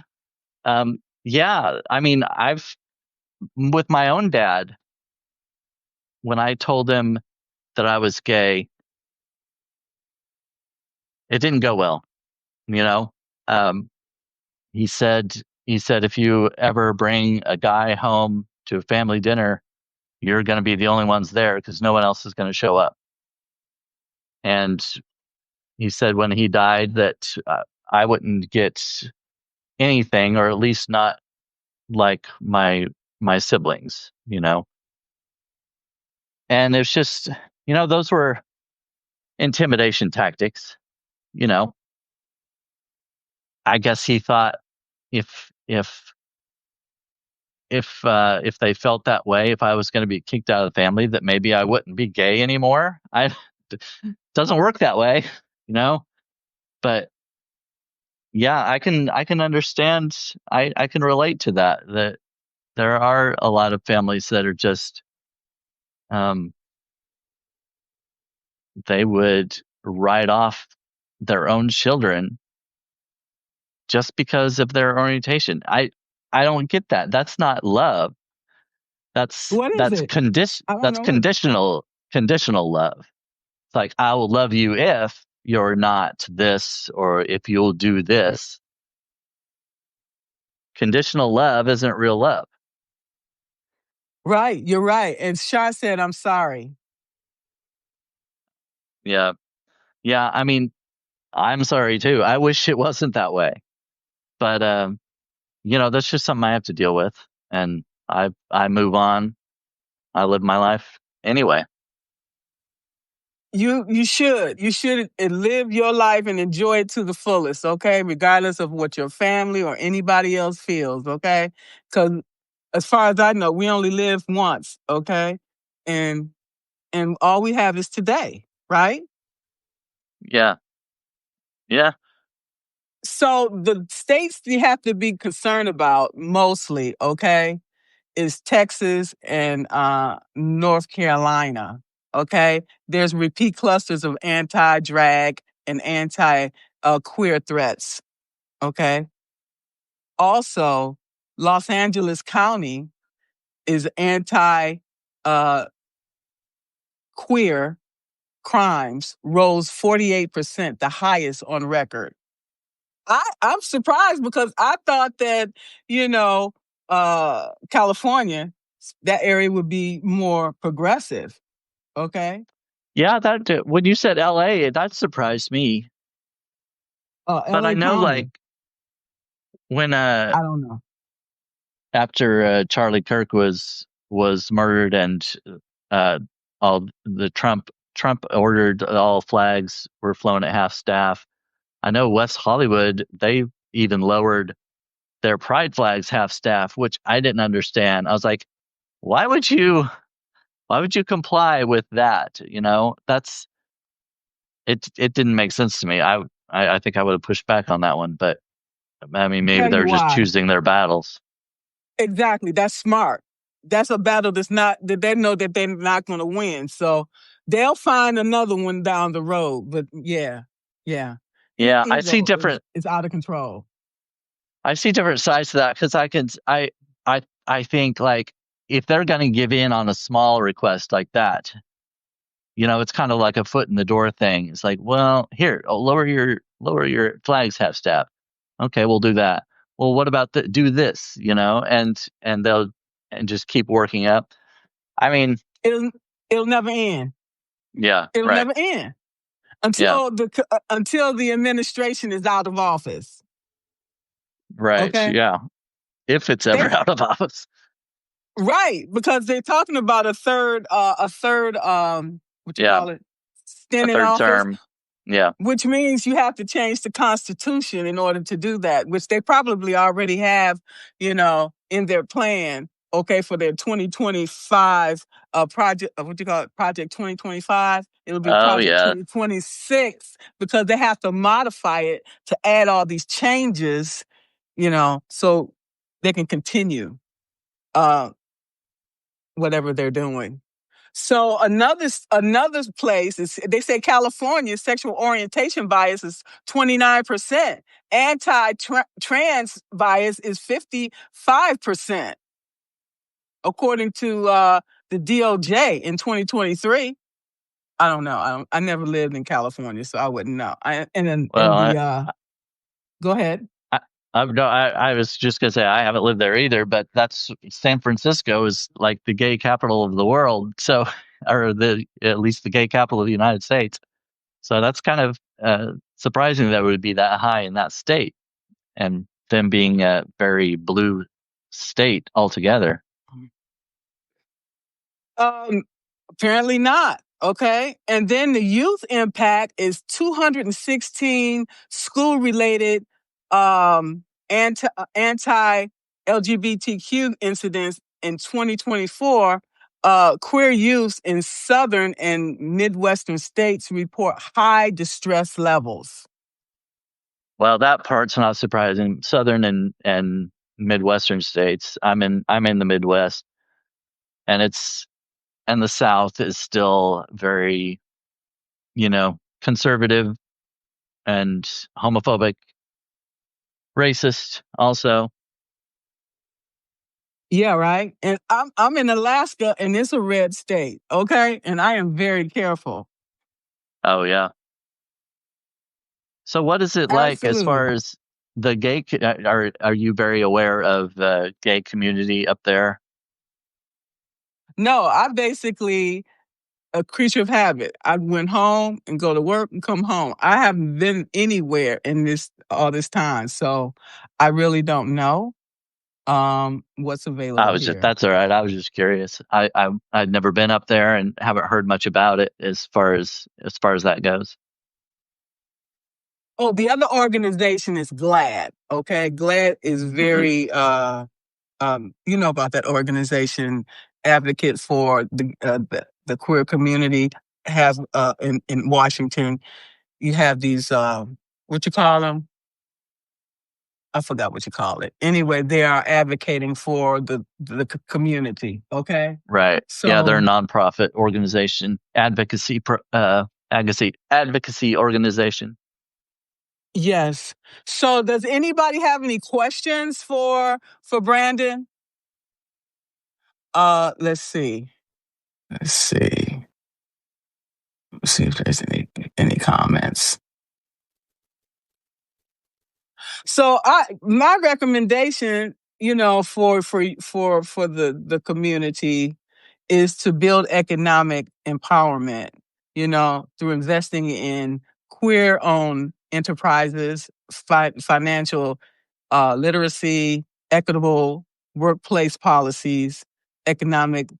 Yeah. I mean, I've with my own dad when I told him that I was gay, it didn't go well. You know, um, he said if you ever bring a guy home to a family dinner, you're going to be the only ones there because no one else is going to show up. And he said when he died that I wouldn't get anything, or at least not like my siblings. And it's just, those were intimidation tactics. You know, I guess he thought if if they felt that way, if I was going to be kicked out of the family, that maybe I wouldn't be gay anymore. Doesn't work that way, you know. But yeah, I can understand. I can relate to that. That there are a lot of families that are just um they would write off their own children just because of their orientation. I don't get that. That's not love. That's What is that's it? condition I don't that's know what. conditional love. It's like I will love you if you're not this, or if you'll do this. Conditional love isn't real love. Right, you're right. And Shar said, "I'm sorry." Yeah. Yeah, I mean, I'm sorry too. I wish it wasn't that way. But that's just something I have to deal with, and I move on. I live my life anyway. You should live your life and enjoy it to the fullest, okay? Regardless of what your family or anybody else feels, okay? Because as far as I know, we only live once, okay? And and all we have is today, right? Yeah. Yeah. So the states you have to be concerned about mostly, okay, is Texas and North Carolina. Okay, there's repeat clusters of anti-drag and anti-queer threats. Okay, also Los Angeles County is anti queer crimes rose 48%, the highest on record. I'm surprised because I thought that, you know, California, that area would be more progressive. Okay. Yeah, that when you said LA, that surprised me. But I LA know, County. like, when I don't know. after Charlie Kirk was murdered, and uh all the Trump ordered all flags were flown at half staff. I know West Hollywood, they even lowered their pride flags half staff, which I didn't understand. I was like, why would you comply with that? That's it didn't make sense to me. I think I would have pushed back on that one, but I mean, I'll maybe tell they're you just why. choosing their battles. Exactly. That's smart. That's a battle that they know that they're not going to win. So they'll find another one down the road. But yeah, yeah. Yeah, Ego is out of control. I see different sides to that, because I think, like, if they're going to give in on a small request like that, it's kind of like a foot in the door thing. It's like, well, here, lower your flags half staff. Okay, we'll do that. Well, what about do this, and they'll and just keep working up. I mean, It'll it'll never end. yeah, It'll right. never end Yeah, until the administration is out of office. right. Okay. Yeah. If it's ever They out of office. Right, because they're talking about a third what you Yeah, call it, a stint in third office, term. Yeah. which means you have to change the constitution in order to do that, which they probably already have, in their plan, okay, for their 2025 project, what you call it, project 2025. It'll be Oh, project yeah. 2026 because they have to modify it to add all these changes, so they can continue uh whatever they're doing. So another place is, they say California sexual orientation bias is 29%. Anti-trans bias is 55%, according to the DOJ in 2023. I don't know. I never lived in California, so I wouldn't know. Well, Go ahead. I, no, I was just gonna say I haven't lived there either, but that's San Francisco is like the gay capital of the world, so or at least the gay capital of the United States. So that's kind of surprising that it would be that high in that state, and them being a very blue state altogether. Um, Apparently not. Okay. And then the youth impact is 216 school related anti LGBTQ incidents in 2024. Queer youth in southern and midwestern states report high distress levels. Well, that part's not surprising. Southern and Midwestern states. I'm in the Midwest, and the South is still very, conservative and homophobic, racist also. Yeah, right. And I'm in Alaska and it's a red state, okay? And I am very careful. Oh yeah. So what is it like as Absolutely. far as the gay are you very aware of the gay community up there? No, I basically a creature of habit. I went home and go to work and come home. I haven't been anywhere in this all this time, so I really don't know what's available here. That's all right. I was just curious. I'd never been up there and haven't heard much about it as far as that goes. Oh, the other organization is GLAD. Okay, GLAD is very you know about that organization, advocates for the queer community. Have in Washington, you have these what you call them? I forgot what you call it. Anyway, they are advocating for the community. Okay, Right. Yeah, they're a so nonprofit organization, advocacy organization. yes. So does anybody have any questions for Brandon? Let's see. Let's see. Let's see if there's any comments. So my recommendation, for the community is to build economic empowerment, through investing in queer owned enterprises, financial literacy, equitable workplace policies, economic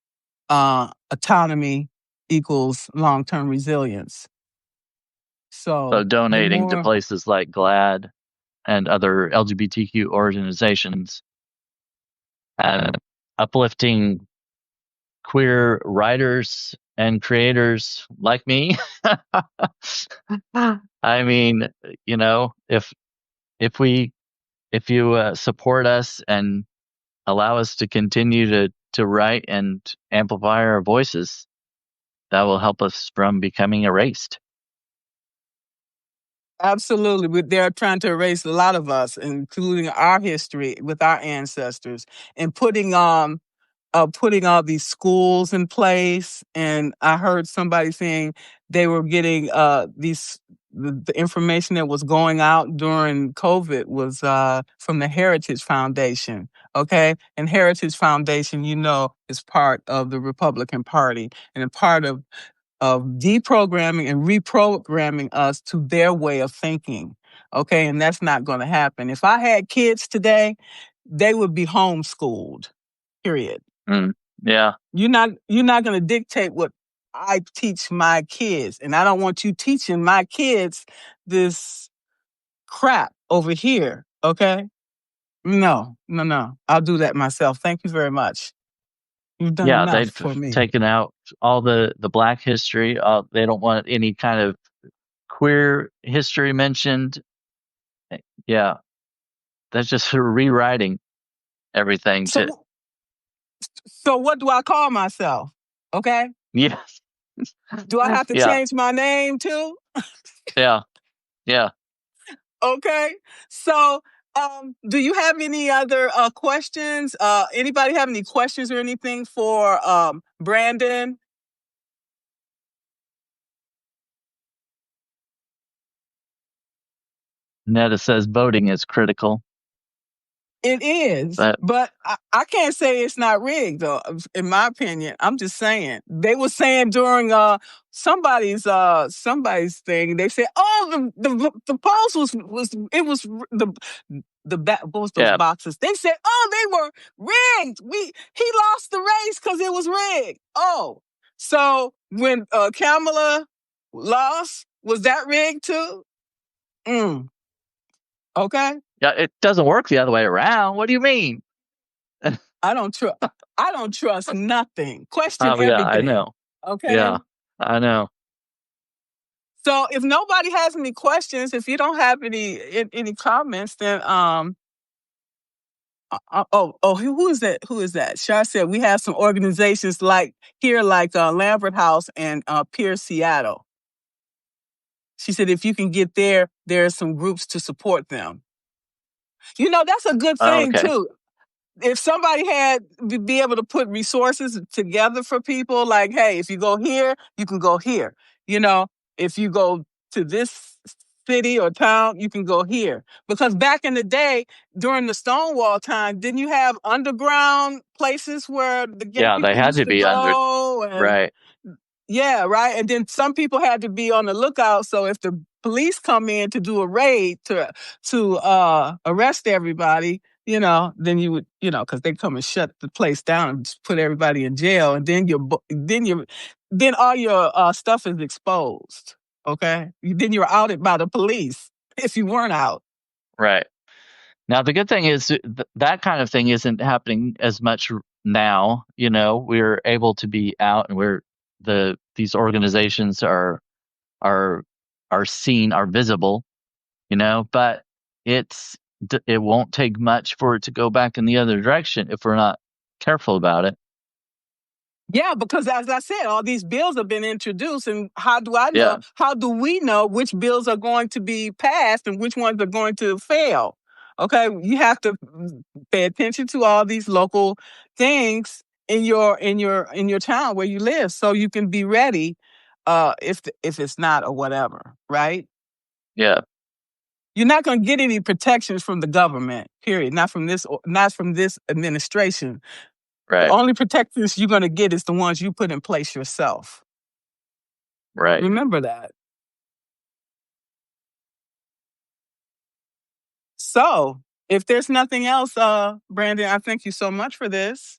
autonomy equals long term resilience. So So the donating to more places like GLAD and other LGBTQ organizations, and uplifting queer writers and creators like me. I mean, if if we if you support us and allow us to continue to write and amplify our voices, that will help us from becoming erased. Absolutely. They're trying to erase a lot of us, including our history with our ancestors, and putting all these schools in place. And I heard somebody saying they were getting the information that was going out during COVID was from the Heritage Foundation. Okay. And Heritage Foundation, is part of the Republican Party and a part of deprogramming and reprogramming us to their way of thinking. Okay. And that's not going to happen. If I had kids today, they would be homeschooled, period. Mm, yeah. You're not going to dictate what I teach my kids. And I don't want you teaching my kids this crap over here. Okay. No, no, no. I'll do that myself. Thank you very much. You've done Yeah, enough they've for me. taken out all the black history. They don't want any kind of queer history mentioned. Yeah, that's just rewriting everything to So so what do I call myself? Okay? yes. Do I have to Yeah, change my name too? yeah, yeah. Okay. So do you have any other questions? Anybody have any questions or anything for Brandon? Netta says voting is critical. It is, but I can't say it's not rigged, though. In my opinion, I'm just saying they were saying during somebody's thing. They said, "Oh, the polls was what was those boxes?" They said, "Oh, they were rigged. He lost the race because it was rigged." Oh, so when Kamala lost, was that rigged too? Okay. Yeah, it doesn't work the other way around. What do you mean? I don't trust nothing. Question Yeah, everything. I know. Okay. Yeah, I know. So if nobody has any questions, if you don't have any comments, then who is that? Who is that? Shar said we have some organizations like Lambert House and Pier Seattle. She said if you can get there are some groups to support them. That's a good thing too. If somebody had to be able to put resources together for people, like, hey, if you go here, you can go here. If you go to this city or town, you can go here. Because back in the day, during the Stonewall time, didn't you have underground places where the gay people they had used to be go? right. Yeah, right. And then some people had to be on the lookout. So if the police come in to do a raid to arrest everybody, then you would, because they come and shut the place down and just put everybody in jail, and then all your stuff is exposed. Okay, then you're outed by the police if you weren't out. Right. Now the good thing is that kind of thing isn't happening as much now. We're able to be out, and these organizations are seen, are visible. But it won't take much for it to go back in the other direction if we're not careful about it. Yeah, because as I said, all these bills have been introduced, and how do I know? Yeah. How do we know which bills are going to be passed and which ones are going to fail? Okay, you have to pay attention to all these local things in your town where you live, so you can be ready if it's not or whatever, right? Yeah. You're not going to get any protections from the government, period. Not from this administration. Right. The only protections you're going to get is the ones you put in place yourself. Right. Remember that. So, if there's nothing else, Brandon, I thank you so much for this.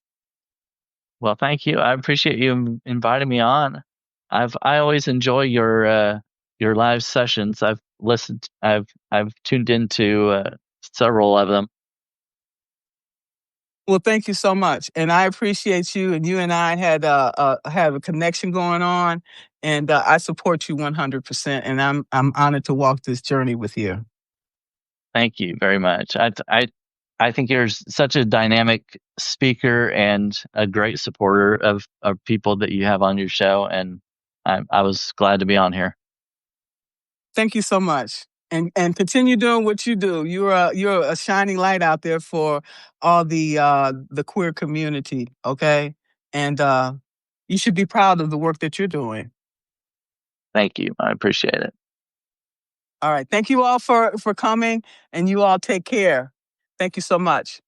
Well, thank you. I appreciate you inviting me on. I always enjoy your live sessions. I've listened. I've tuned into several of them. Well, thank you so much, and I appreciate you. And you and I had have a connection going on, and I support you 100%. And I'm honored to walk this journey with you. Thank you very much. I think you're such a dynamic speaker and a great supporter of people that you have on your show, and I was glad to be on here. Thank you so much. And continue doing what you do. You're a shining light out there for all the queer community, okay? And you should be proud of the work that you're doing. Thank you. I appreciate it. All right. Thank you all for coming, and you all take care. Thank you so much.